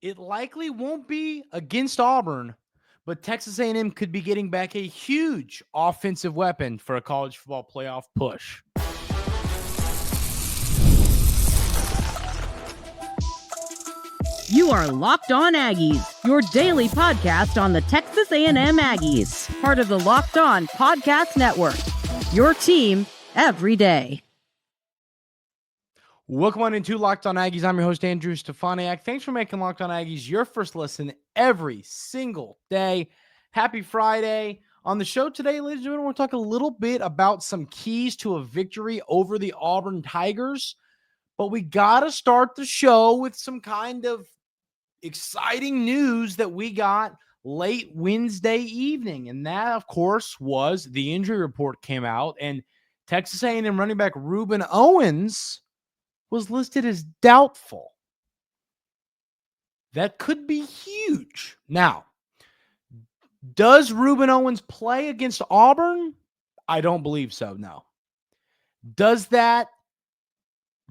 It likely won't be against Auburn, but Texas A&M could be getting back a huge offensive weapon for a college football playoff push. You are Locked On Aggies, your daily podcast on the Texas A&M Aggies, part of the Locked On Podcast Network, your team every day. Welcome on into Locked On Aggies. I'm your host, Andrew Stefaniak. Thanks for making Locked On Aggies your first listen every single day. Happy Friday. On the show today, ladies and gentlemen, we'll talk a little bit about some keys to a victory over the Auburn Tigers. But we got to start the show with some kind of exciting news that we got late Wednesday evening. And that, of course, was the injury report came out. And Texas A&M running back Ruben Owens was listed as doubtful. That could be huge. Now, does Ruben Owens play against Auburn? I don't believe so, no. Does that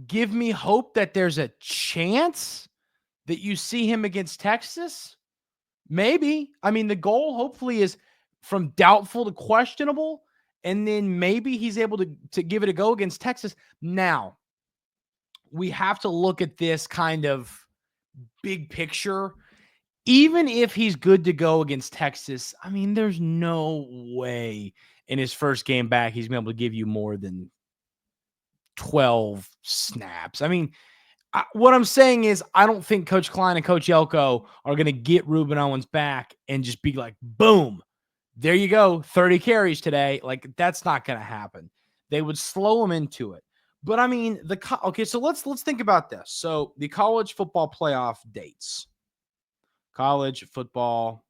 give me hope that there's a chance that you see him against Texas? Maybe. I mean, the goal hopefully is from doubtful to questionable, and then maybe he's able to give it a go against Texas. Now, we have to look at this kind of big picture. Even if he's good to go against Texas, I mean, there's no way in his first game back he's been able to give you more than 12 snaps. I mean, what I'm saying is I don't think Coach Klein and Coach Yelko are going to get Ruben Owens back and just be like, boom, there you go, 30 carries today. Like, that's not going to happen. They would slow him into it. But I mean, okay, so let's think about this. So the college football playoff dates. College football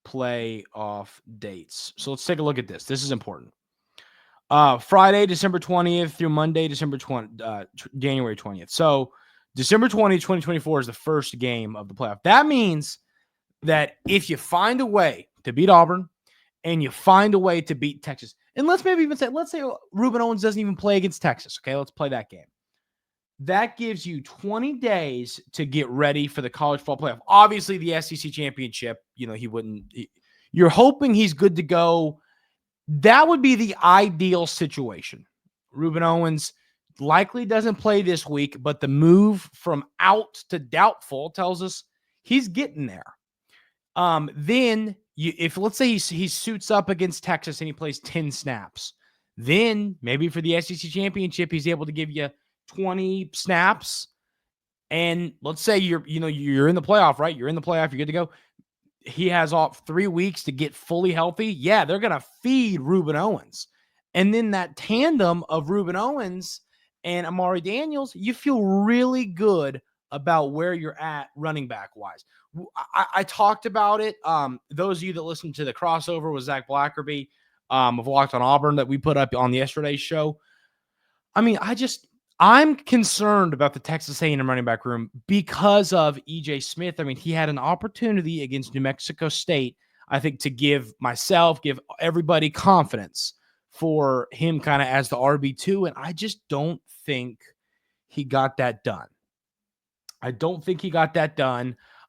playoff dates. So let's take a look at this. This is important. Friday, December 20th through Monday, January 20th. So December 20th, 2024 is the first game of the playoff. That means that if you find a way to beat Auburn and you find a way to beat Texas, and let's say Ruben Owens doesn't even play against Texas. Okay, let's play that game. That gives you 20 days to get ready for the college football playoff. Obviously, the SEC championship, you're hoping he's good to go. That would be the ideal situation. Ruben Owens likely doesn't play this week, but the move from out to doubtful tells us he's getting there. Then if let's say he suits up against Texas and he plays 10 snaps, then maybe for the SEC championship, he's able to give you 20 snaps. And let's say you're in the playoff, right? You're in the playoff, you're good to go. He has 3 weeks to get fully healthy. Yeah, they're going to feed Ruben Owens. And then that tandem of Ruben Owens and Amari Daniels, you feel really good about where you're at running back wise. I talked about it. Those of you that listened to the crossover with Zach Blackerby of Locked On Auburn that we put up on yesterday's show. I mean, I'm concerned about the Texas A&M running back room because of E.J. Smith. I mean, he had an opportunity against New Mexico State, I think, to give everybody confidence for him kind of as the RB2, and I just don't think he got that done.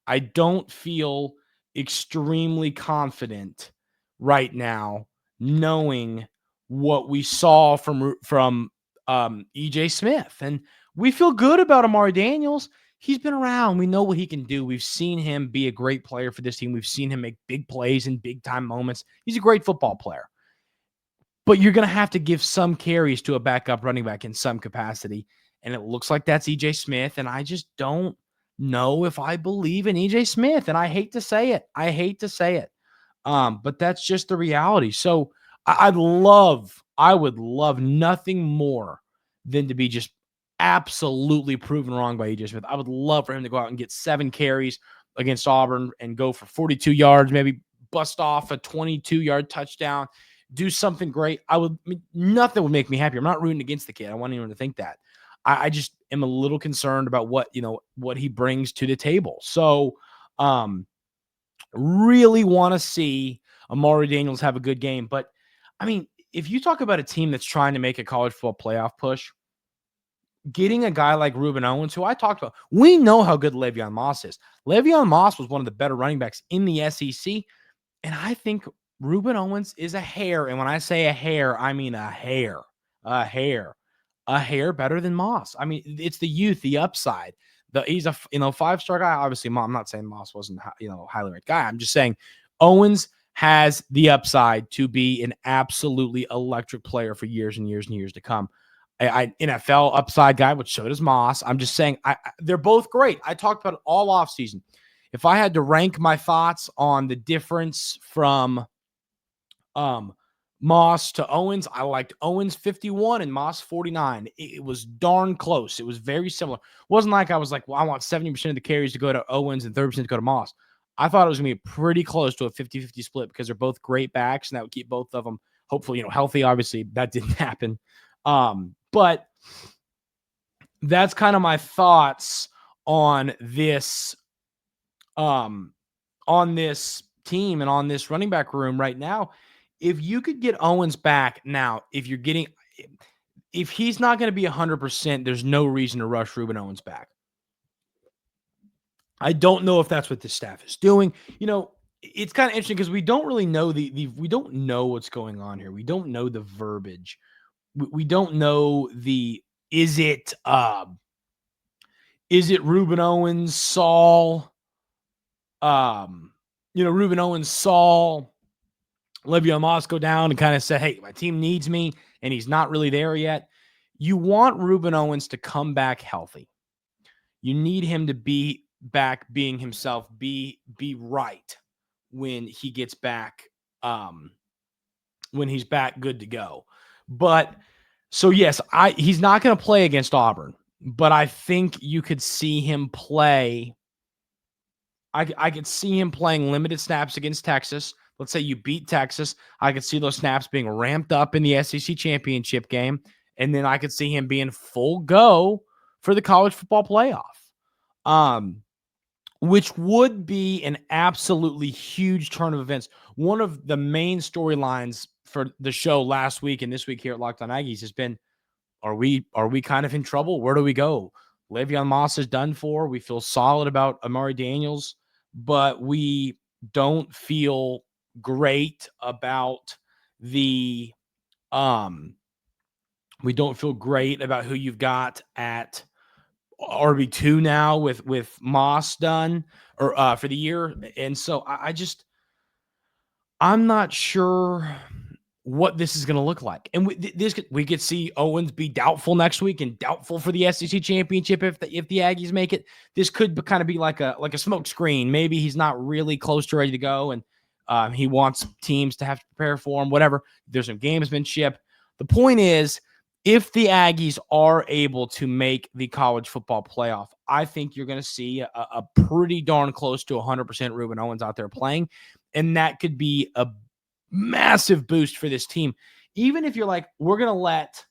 I don't feel extremely confident right now knowing what we saw from E.J. Smith. And we feel good about Amari Daniels. He's been around. We know what he can do. We've seen him be a great player for this team. We've seen him make big plays in big-time moments. He's a great football player. But you're going to have to give some carries to a backup running back in some capacity. And it looks like that's E.J. Smith. And I just don't know if I believe in E.J. Smith. And I hate to say it. But that's just the reality. So I would love nothing more than to be just absolutely proven wrong by E.J. Smith. I would love for him to go out and get 7 carries against Auburn and go for 42 yards, maybe bust off a 22-yard touchdown, do something great. Nothing would make me happy. I'm not rooting against the kid. I want anyone to think that. I just am a little concerned about what he brings to the table. So really want to see Amari Daniels have a good game. But, I mean, if you talk about a team that's trying to make a college football playoff push, getting a guy like Ruben Owens, who I talked about, we know how good Le'Veon Moss is. Le'Veon Moss was one of the better running backs in the SEC, and I think Ruben Owens is a hair, and when I say a hair, I mean a hair better than Moss. I mean, it's the youth, the upside. He's a 5-star guy. Obviously, I'm not saying Moss wasn't highly ranked guy. I'm just saying Owens has the upside to be an absolutely electric player for years and years and years to come. NFL upside guy, which so does Moss. I'm just saying they're both great. I talked about it all offseason. If I had to rank my thoughts on the difference from Moss to Owens, I liked Owens 51 and Moss 49. It was darn close. It was very similar. It wasn't like I was like, well, I want 70% of the carries to go to Owens and 30% to go to Moss. I thought it was going to be pretty close to a 50-50 split because they're both great backs, and that would keep both of them hopefully, healthy. Obviously, that didn't happen. But that's kind of my thoughts on this team and on this running back room right now. If you could get Owens back now, if he's not going to be 100%, there's no reason to rush Ruben Owens back. I don't know if that's what the staff is doing. It's kind of interesting because we don't really know we don't know what's going on here. We don't know the verbiage. We don't know is it Ruben Owens, Saul, Ruben Owens, Saul, Le'Veon Moss go down and kind of say, hey, my team needs me, and he's not really there yet. You want Ruben Owens to come back healthy. You need him to be back being himself, be right when he gets back, when he's back good to go. But so yes, he's not going to play against Auburn, but I think you could see him play. I could see him playing limited snaps against Texas. Let's say you beat Texas. I could see those snaps being ramped up in the SEC championship game. And then I could see him being full go for the college football playoff, which would be an absolutely huge turn of events. One of the main storylines for the show last week and this week here at Locked On Aggies has been, are we kind of in trouble? Where do we go? Le'Veon Moss is done for. We feel solid about Amari Daniels, but we don't feel great about we don't feel great about who you've got at RB2 now with Moss done or for the year. And so I'm not sure what this is going to look like. And we could see Owens be doubtful next week and doubtful for the SEC championship if the Aggies make it. This could kind of be like a smoke screen. Maybe he's not really close to ready to go, and he wants teams to have to prepare for him, whatever. There's some gamesmanship. The point is, if the Aggies are able to make the college football playoff, I think you're going to see a pretty darn close to 100% Ruben Owens out there playing, and that could be a massive boost for this team. Even if you're like, we're going to let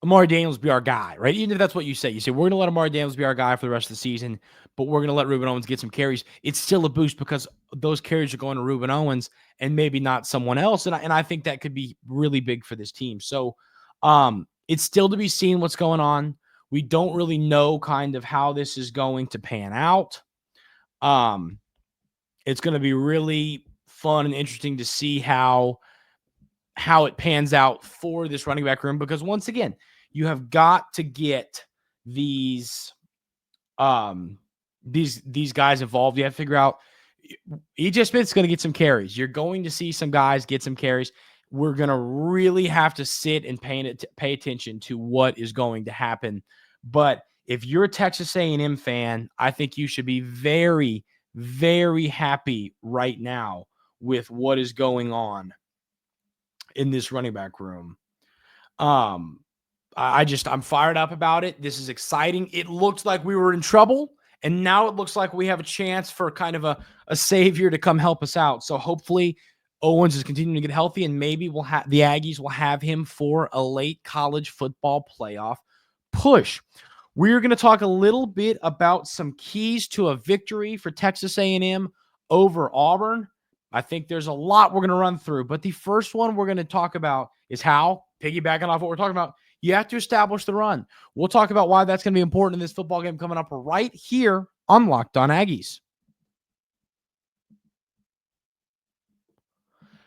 Amari Daniels be our guy, right? Even if that's what you say, we're going to let Amari Daniels be our guy for the rest of the season, but we're going to let Ruben Owens get some carries. It's still a boost because those carries are going to Ruben Owens and maybe not someone else. And I think that could be really big for this team. So it's still to be seen what's going on. We don't really know kind of how this is going to pan out. It's going to be really fun and interesting to see how it pans out for this running back room, because once again, you have got to get these guys involved. You have to figure out EJ Smith's going to get some carries. You're going to see some guys get some carries. We're going to really have to sit and pay attention to what is going to happen. But if you're a Texas A&M fan, I think you should be very, very happy right now with what is going on in this running back room. I'm fired up about it. This is exciting. It looked like we were in trouble, and now it looks like we have a chance for kind of a savior to come help us out. So hopefully Owens is continuing to get healthy, and maybe the Aggies will have him for a late college football playoff push. We're going to talk a little bit about some keys to a victory for Texas A&M over Auburn. I think there's a lot we're going to run through, but the first one we're going to talk about is how, piggybacking off what we're talking about, you have to establish the run. We'll talk about why that's going to be important in this football game coming up right here on Locked On Aggies.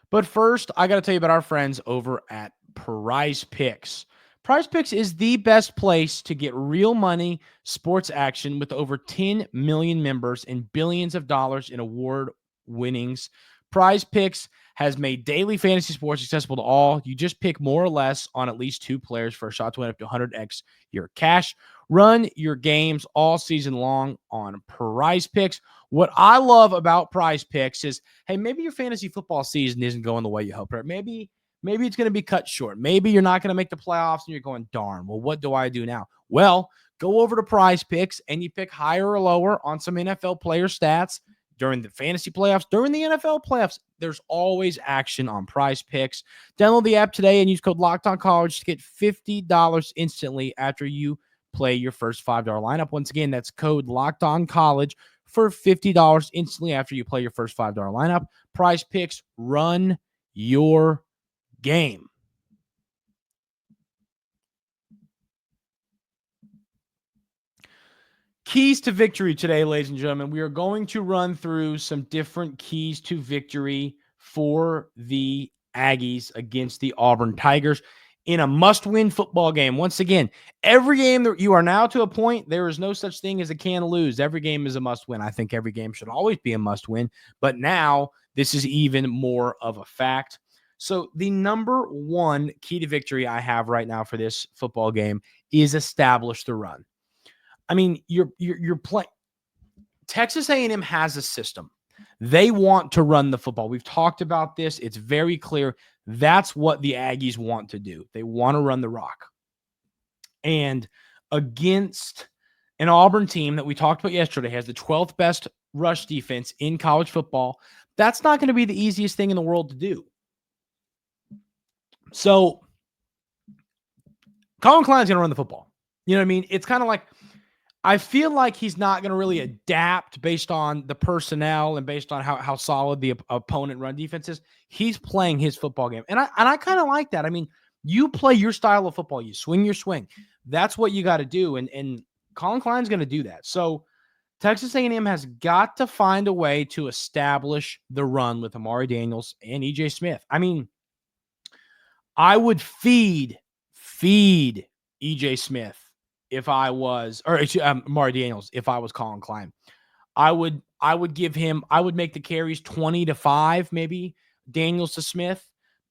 But first, I got to tell you about our friends over at Prize Picks. Prize Picks is the best place to get real money sports action with over 10 million members and billions of dollars in award winnings. Prize Picks has made daily fantasy sports accessible to all. You just pick more or less on at least 2 players for a shot to win up to 100x your cash. Run your games all season long on Prize Picks. What I love about Prize Picks is, hey, maybe your fantasy football season isn't going the way you hope, right? Maybe it's going to be cut short. Maybe you're not going to make the playoffs and you're going, darn, well, what do I do now? Well, go over to Prize Picks and you pick higher or lower on some NFL player stats during the fantasy playoffs, during the NFL playoffs. There's always action on Prize Picks. Download the app today and use code LOCKEDONCollege to get $50 instantly after you play your first $5 lineup. Once again, that's code LOCKEDONCollege for $50 instantly after you play your first $5 lineup. Prize Picks, run your game. Keys to victory today, ladies and gentlemen. We are going to run through some different keys to victory for the Aggies against the Auburn Tigers in a must-win football game. Once again, every game that you are now to a point, there is no such thing as a can lose. Every game is a must-win. I think every game should always be a must-win, but now this is even more of a fact. So the number one key to victory I have right now for this football game is establish the run. I mean, you're playing. Texas A&M has a system. They want to run the football. We've talked about this. It's very clear. That's what the Aggies want to do. They want to run the rock. And against an Auburn team that we talked about yesterday has the 12th best rush defense in college football, that's not going to be the easiest thing in the world to do. So Colin Klein's going to run the football. You know what I mean? It's kind of like, I feel like he's not going to really adapt based on the personnel and based on how solid the opponent run defense is. He's playing his football game. And I kind of like that. I mean, you play your style of football. You swing your swing. That's what you got to do. And Colin Klein's going to do that. So Texas A&M has got to find a way to establish the run with Amari Daniels and EJ Smith. I mean, I would feed EJ Smith if I was, or Amari Daniels, if I was Colin Klein. I would give him, I would make the carries 20-5, maybe Daniels to Smith,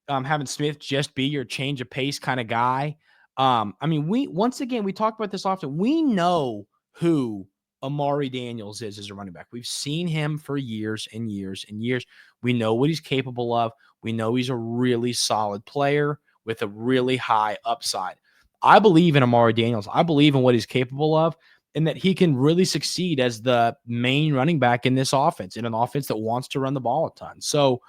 having Smith just be your change of pace kind of guy. I mean, we talk about this often. We know who Amari Daniels is as a running back. We've seen him for years and years and years. We know what he's capable of. We know he's a really solid player with a really high upside. I believe in Amari Daniels. I believe in what he's capable of and that he can really succeed as the main running back in this offense, in an offense that wants to run the ball a ton. So,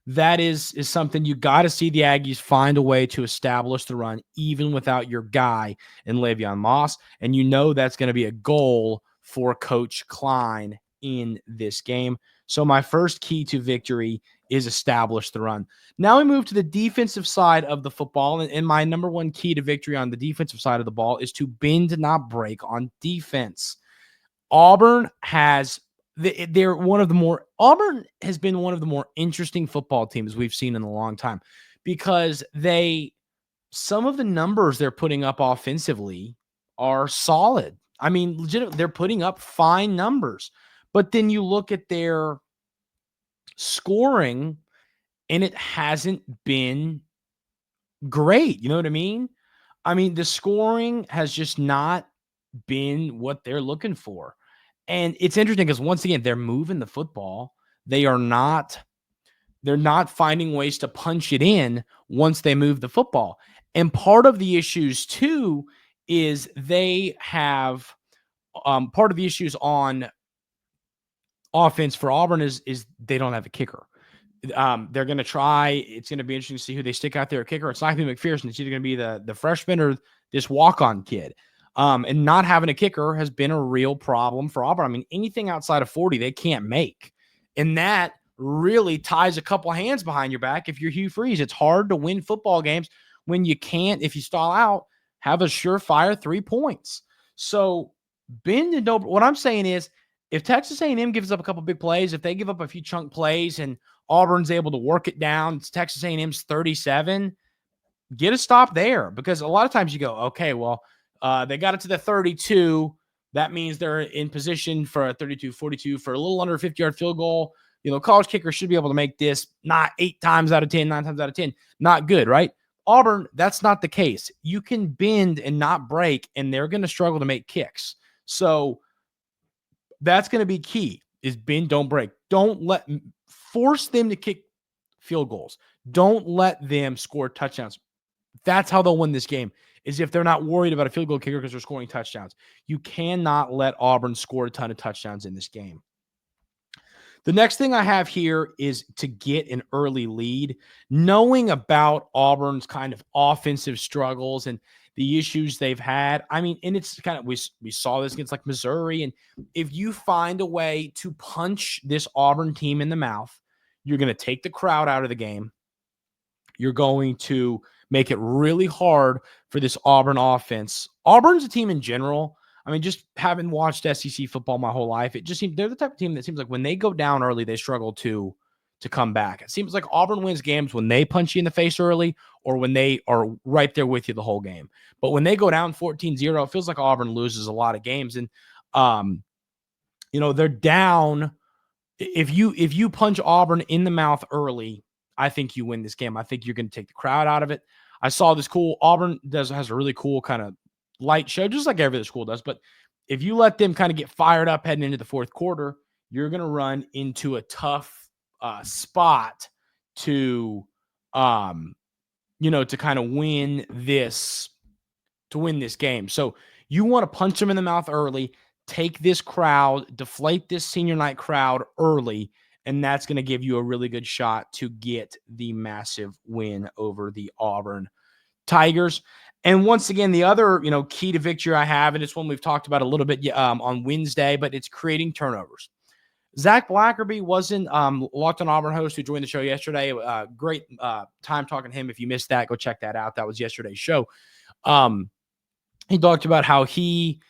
that is something you got to see the Aggies find a way to establish the run, even without your guy in Le'Veon Moss. And that's going to be a goal for Coach Klein in this game. So my first key to victory is establish the run. Now we move to the defensive side of the football. And my number one key to victory on the defensive side of the ball is to bend, not break on defense. Auburn has been one of the more interesting football teams we've seen in a long time because some of the numbers they're putting up offensively are solid. I mean, legitimately, they're putting up fine numbers. But then you look at their scoring, and it hasn't been great. You know what I mean? I mean, the scoring has just not been what they're looking for. And it's interesting because, once again, they're moving the football. They're not finding ways to punch it in once they move the football. And part of the issues, too, is they have part of the issues on offense for Auburn is they don't have a kicker. They're going to try. It's going to be interesting to see who they stick out there at kicker. It's not going to be McPherson. It's either going to be the freshman or this walk-on kid. And not having a kicker has been a real problem for Auburn. I mean, anything outside of 40, they can't make. And that really ties a couple hands behind your back if you're Hugh Freeze. It's hard to win football games when you can't, if you stall out, have a surefire 3 points. So bend and don't. What I'm saying is, if Texas A&M gives up a couple big plays, if they give up a few chunk plays and Auburn's able to work it down, it's Texas A&M's 37, get a stop there. Because a lot of times you go, okay, well, they got it to the 32. That means they're in position for a 32-42 for a little under a 50-yard field goal. College kickers should be able to make this not 8 times out of 10, 9 times out of 10. Not good, right? Auburn, that's not the case. You can bend and not break, and they're going to struggle to make kicks. So that's going to be key, is bend, don't break. Force them to kick field goals. Don't let them score touchdowns. That's how they'll win this game, is if they're not worried about a field goal kicker because they're scoring touchdowns. You cannot let Auburn score a ton of touchdowns in this game. The next thing I have here is to get an early lead. Knowing about Auburn's kind of offensive struggles and the issues they've had. I mean, and it's kind of, we saw this against like Missouri. And if you find a way to punch this Auburn team in the mouth, you're going to take the crowd out of the game. You're going to make it really hard for this Auburn offense. Auburn's a team in general. I mean, just having watched SEC football my whole life, it just seems they're the type of team that seems like when they go down early, they struggle to come back. It seems like Auburn wins games when they punch you in the face early or when they are right there with you the whole game. But when they go down 14-0, it feels like Auburn loses a lot of games. And, they're down. If you punch Auburn in the mouth early, I think you win this game. I think you're going to take the crowd out of it. I saw this cool Auburn has a really cool kind of light show, just like every other school does. But if you let them kind of get fired up heading into the fourth quarter, you're going to run into a tough spot to kind of win this game. So you want to punch them in the mouth early, take this crowd, deflate this senior night crowd early, and that's going to give you a really good shot to get the massive win over the Auburn Tigers. And once again, the other, key to victory I have, and it's one we've talked about a little bit on Wednesday, but it's creating turnovers. Zach Blackerby wasn't Locked On Auburn host who joined the show yesterday. Great time talking to him. If you missed that, go check that out. That was yesterday's show. He talked about how he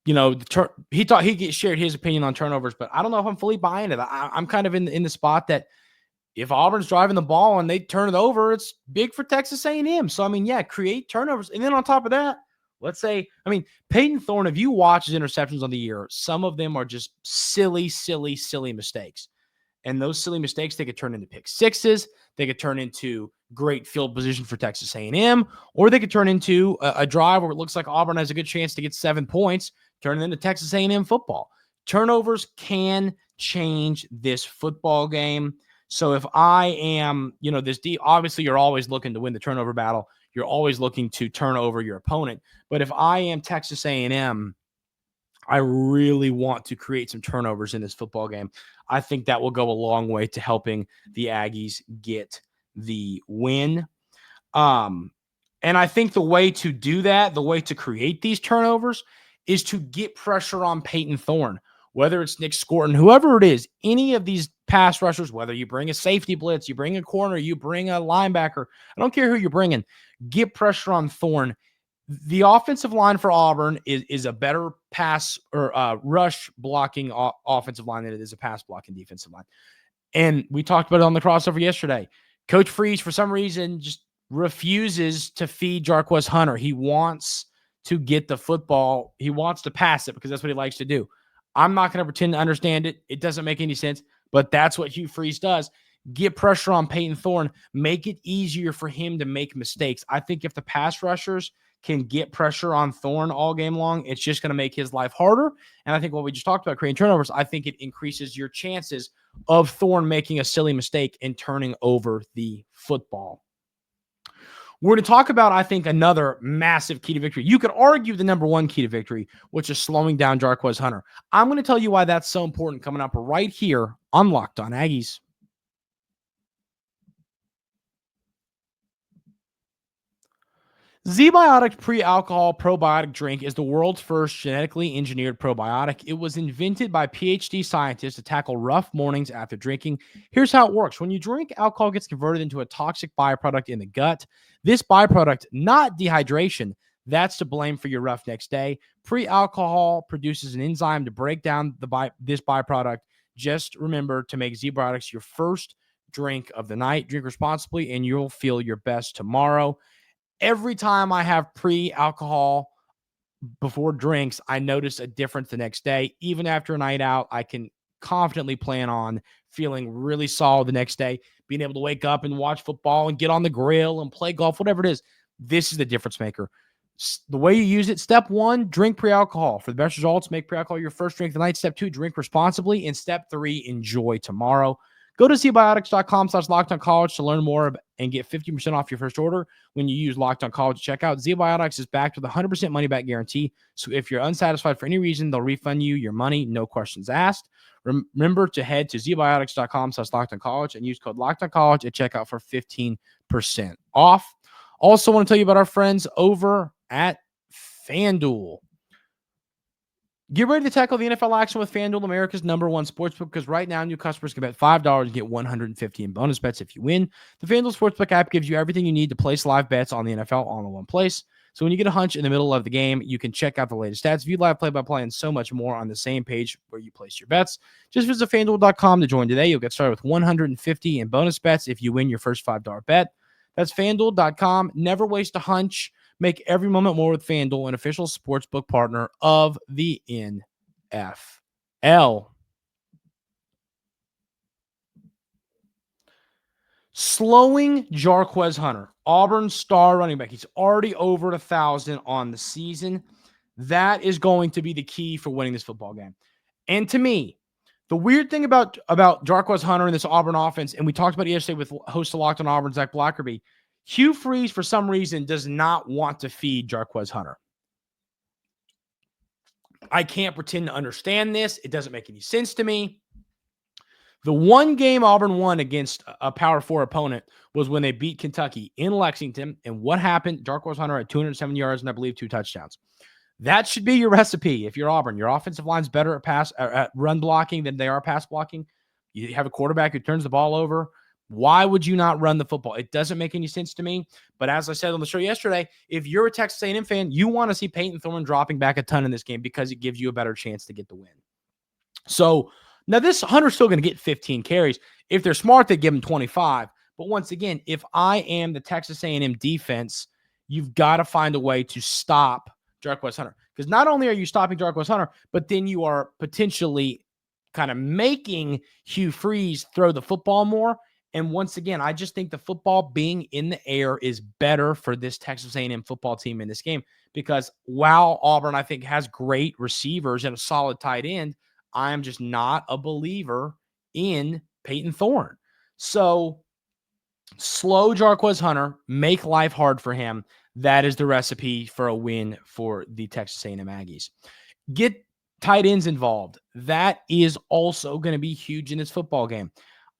shared his opinion on turnovers, but I don't know if I'm fully buying it. I'm kind of in the spot that if Auburn's driving the ball and they turn it over, it's big for Texas A&M. So, create turnovers. And then on top of that, let's say, Peyton Thorne, if you watch his interceptions on the year, some of them are just silly mistakes. And those silly mistakes, they could turn into pick sixes. They could turn into great field position for Texas A&M, or they could turn into a drive where it looks like Auburn has a good chance to get 7 points, turn it into Texas A&M football. Turnovers can change this football game. So if I am, obviously you're always looking to win the turnover battle. You're always looking to turn over your opponent. But if I am Texas A&M, I really want to create some turnovers in this football game. I think that will go a long way to helping the Aggies get the win. And I think the way to do that, the way to create these turnovers, is to get pressure on Peyton Thorne. Whether it's Nick Scorton, whoever it is, any of these pass rushers, whether you bring a safety blitz, you bring a corner, you bring a linebacker, I don't care who you're bringing, get pressure on Thorne. The offensive line for Auburn is a better pass or rush blocking offensive line than it is a pass blocking defensive line. And we talked about it on the crossover yesterday. Coach Freeze, for some reason, just refuses to feed Jarquez Hunter. He wants to get the football. He wants to pass it because that's what he likes to do. I'm not going to pretend to understand it. It doesn't make any sense, but that's what Hugh Freeze does. Get pressure on Peyton Thorne. Make it easier for him to make mistakes. I think if the pass rushers can get pressure on Thorne all game long, it's just going to make his life harder. And I think what we just talked about, creating turnovers, I think it increases your chances of Thorne making a silly mistake and turning over the football. We're going to talk about, I think, another massive key to victory. You could argue the number one key to victory, which is slowing down Jarquez Hunter. I'm going to tell you why that's so important coming up right here on Locked On Aggies. ZBiotics pre-alcohol probiotic drink is the world's first genetically engineered probiotic. It was invented by PhD scientists to tackle rough mornings after drinking. Here's how it works. When you drink, alcohol gets converted into a toxic byproduct in the gut. This byproduct, not dehydration, that's to blame for your rough next day. Pre-alcohol produces an enzyme to break down this byproduct. Just remember to make ZBiotics your first drink of the night. Drink responsibly, and you'll feel your best tomorrow. Every time I have pre-alcohol before drinks, I notice a difference the next day. Even after a night out, I can confidently plan on feeling really solid the next day, being able to wake up and watch football and get on the grill and play golf, whatever it is. This is the difference maker. The way you use it, step 1, drink pre-alcohol. For the best results, make pre-alcohol your first drink of the night. Step 2, drink responsibly. And step 3, enjoy tomorrow. Go to zbiotics.com/LockedOnCollege to learn more and get 50% off your first order when you use Locked On College at checkout. ZBiotics is backed with a 100% money-back guarantee, so if you're unsatisfied for any reason, they'll refund you your money, no questions asked. Remember to head to zbiotics.com/LockedOnCollege and use code LockedOnCollege at checkout for 15% off. Also want to tell you about our friends over at FanDuel. Get ready to tackle the NFL action with FanDuel, America's #1 sportsbook, because right now new customers can bet $5 and get $150 in bonus bets if you win. The FanDuel Sportsbook app gives you everything you need to place live bets on the NFL all in one place. So when you get a hunch in the middle of the game, you can check out the latest stats, view live play-by-play, and so much more on the same page where you place your bets. Just visit FanDuel.com to join today. You'll get started with $150 in bonus bets if you win your first $5 bet. That's FanDuel.com. Never waste a hunch. Make every moment more with FanDuel, an official sportsbook partner of the NFL. Slowing Jarquez Hunter, Auburn's star running back. He's already over 1,000 on the season. That is going to be the key for winning this football game. And to me, the weird thing about Jarquez Hunter and this Auburn offense, and we talked about it yesterday with host of Locked On Auburn, Zach Blackerby, Hugh Freezes, for some reason, does not want to feed Jarquez Hunter. I can't pretend to understand this. It doesn't make any sense to me. The one game Auburn won against a Power 4 opponent was when they beat Kentucky in Lexington. And what happened? Jarquez Hunter had 207 yards and I believe 2 touchdowns. That should be your recipe if you're Auburn. Your offensive line's better at run blocking than they are pass blocking. You have a quarterback who turns the ball over. Why would you not run the football? It doesn't make any sense to me. But as I said on the show yesterday, if you're a Texas A&M fan, you want to see Peyton Thorne dropping back a ton in this game because it gives you a better chance to get the win. So now this Hunter's still going to get 15 carries. If they're smart, they give him 25. But once again, if I am the Texas A&M defense, you've got to find a way to stop Jarquez Hunter. Because not only are you stopping Jarquez Hunter, but then you are potentially kind of making Hugh Freezes throw the football more. And once again, I just think the football being in the air is better for this Texas A&M football team in this game. Because while Auburn, I think, has great receivers and a solid tight end, I am just not a believer in Peyton Thorne. So slow Jarquez Hunter, make life hard for him. That is the recipe for a win for the Texas A&M Aggies. Get tight ends involved. That is also going to be huge in this football game.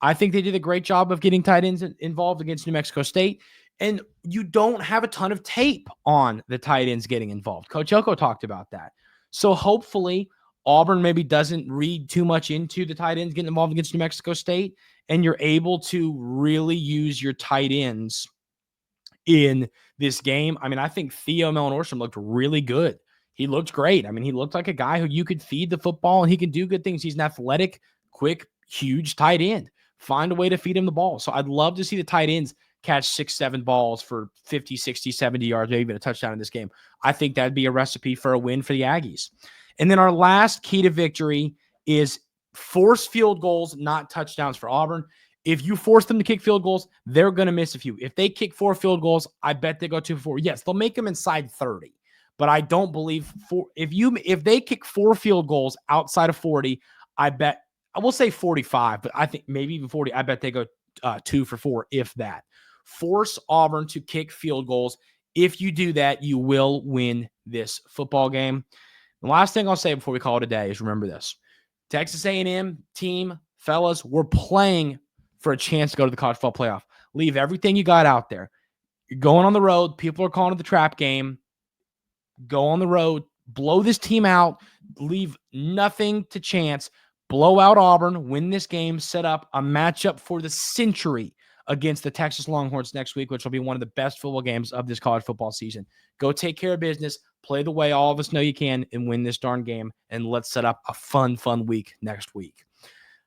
I think they did a great job of getting tight ends involved against New Mexico State. And you don't have a ton of tape on the tight ends getting involved. Coach Elko talked about that. So hopefully Auburn maybe doesn't read too much into the tight ends getting involved against New Mexico State, and you're able to really use your tight ends in this game. I mean, I think Theo Mellon-Orstrom looked really good. He looked great. I mean, he looked like a guy who you could feed the football, and he can do good things. He's an athletic, quick, huge tight end. Find a way to feed him the ball. So I'd love to see the tight ends catch 6-7 balls for 50, 60, 70 yards, maybe even a touchdown in this game. I think that'd be a recipe for a win for the Aggies. And then our last key to victory is force field goals, not touchdowns for Auburn. If you force them to kick field goals, they're going to miss a few. If they kick 4 field goals, I bet they go 2 for 4. Yes, they'll make them inside 30. But I don't believe if they kick 4 field goals outside of 40, I will say 45, but I think maybe even 40. I bet they go 2 for 4, if that. Force Auburn to kick field goals. If you do that, you will win this football game. The last thing I'll say before we call it a day is remember this. Texas A&M team, fellas, we're playing for a chance to go to the college football playoff. Leave everything you got out there. You're going on the road. People are calling it the trap game. Go on the road. Blow this team out. Leave nothing to chance. Blow out Auburn. Win this game. Set up a matchup for the century against the Texas Longhorns next week, which will be one of the best football games of this college football season. Go take care of business. Play the way all of us know you can and win this darn game. And let's set up a fun week next week.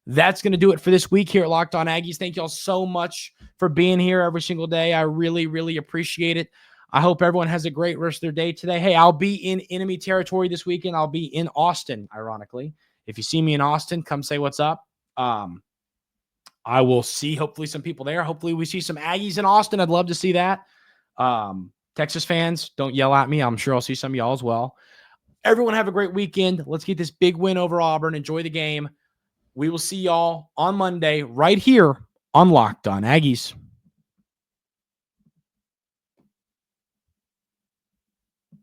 That's going to do it for this week here at Locked On Aggies. Thank you all so much for being here every single day. I really, really appreciate it. I hope everyone has a great rest of their day today. Hey, I'll be in enemy territory this weekend. I'll be in Austin, ironically. If you see me in Austin, come say what's up. I will see hopefully some people there. Hopefully we see some Aggies in Austin. I'd love to see that. Texas fans, don't yell at me. I'm sure I'll see some of y'all as well. Everyone have a great weekend. Let's get this big win over Auburn. Enjoy the game. We will see y'all on Monday right here on Locked On Aggies.